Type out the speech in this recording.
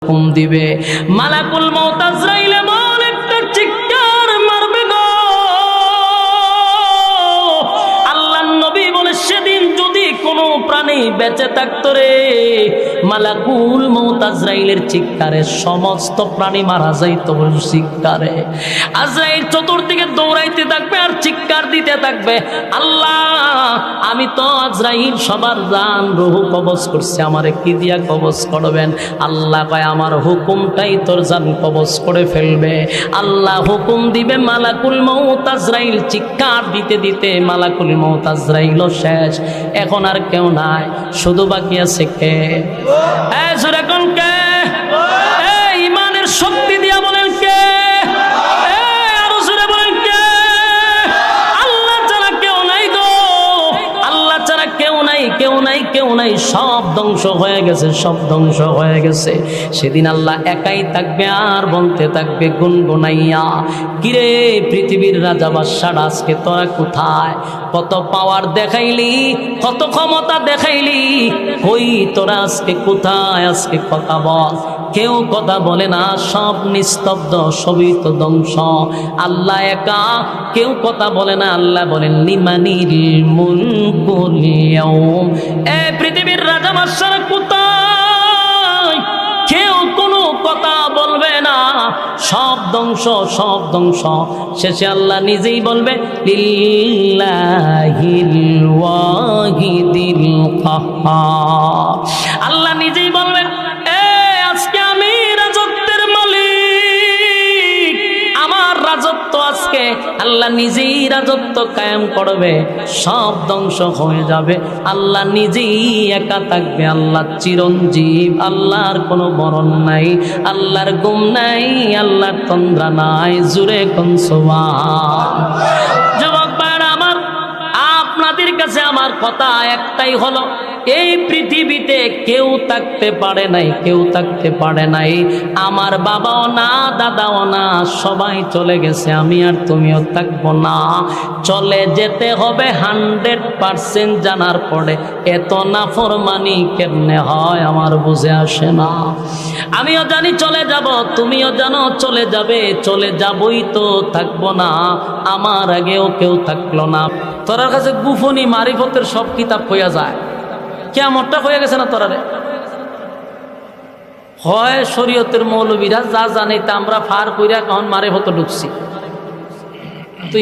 হুকুম দিবে, মালাকুল মউত আজরাইল এমন একটা চিৎকার মারবে গো। আল্লাহর নবী বলে সেদিন যদি কোনো প্রাণী বেঁচে থাকতো রে, মালাকুল মউত আজরাইলের চিৎকারে সমস্ত প্রাণী মারা যাইত। চিৎকারে আজরাইল চতুর্দিকে দৌড়াইতে থাকবে আর চিৎকার দিতে থাকবে, আল্লাহ আমি তো আজরাইল সবার জান রূহ কবজ করছি, আমারে কি দিয়া কবজ করবেন? আল্লাহ কয় আমার হুকুমটাই তোর জান কবজ করে ফেলবে। আল্লাহ হুকুম দিবে, মালাকুল মউত আজরাইল চিৎকার দিতে দিতে মালাকুল মউত আজরাইলও শেষ। এখন আর কেউ নাই, শুধু বাকি আছে কে? জোরে কোন কে? ইমানের শক্তি দিয়া বলেন কে? আরো জোরে বলেন কে? আল্লাহ ছাড়া কেউ নাই গো, আল্লাহ ছাড়া কেউ নাই, কেউ নাই, কেউ নাই। সব ধ্বংস হয়ে গেছে, সব ধ্বংস হয়ে গেছে। সেদিন আল্লাহ একাই থাকবে আর বলতে থাকবে গুনগুনাইয়া, কিরে পৃথিবীর রাজা বাদশারা আজকে তোরা কোথায়? কত পাওয়ার দেখাইলি, কত ক্ষমতা দেখাইলি, কই তোরা আজকে কোথায়? আজকে কথা বল। কেউ কথা বলে না, সব নিস্তব্ধ, সবই তো ধ্বংস। আল্লাহ একা, কেউ কথা বলে না। আল্লাহ বলেন লিমানিল মুলকুল ইয়াউম, এ পৃথিবীর রাজা বাদশারা কোথায়? কেউ কোনো কথা বলবে না, সব ধ্বংস, সব ধ্বংস। শেষে আল্লাহ নিজেই বলবে লিল্লাহিল ওয়াহিদিল কাহ্হার। আল্লাহ নিজেই বলবেন আজকে আমি রাজত্বের মালিক, আমার রাজত্ব আজকে আল্লাহ নিজেই রাজত্ব কায়েম করবে, সব ধ্বংস হয়ে যাবে। আল্লাহ নিজেই একা থাকবে, আল্লাহ চিরঞ্জীব, আল্লাহর কোনো মরণ নাই, আল্লাহর গুম নাই, আল্লাহর তন্দ্রা নাই। জুরে কোন সুবহান। যুবক ভাইরা আমার, আপনাদের কাছে আমার কথা একটাই হলো, এই পৃথিবীতে কেউ থাকতে পারে নাই, কেউ থাকতে পারে নাই। আমার বাবাও না, দাদাও না, সবাই চলে গেছে, আমি আর তুমিও থাকবো না। চলে যেতে হবে 100% জানার পরে এত নাফরমানি কেমনে হয় আমার বুঝে আসে না। আমিও জানি চলে যাব, তুমিও জানো চলে যাবে, চলে যাবই তো, থাকবো না। আমার আগেও কেউ থাকলো না। তোরার কাছে গুফনি মারিফতের সব কিতাব হইয়া যায়, কিয়ামতটা হয়ে গেছে না তোরারে? হয় শরীয়তের মৌলবীরা যা জানে তা আমরা ফার কইরা কখন মারিফতে ঢুকছি। তো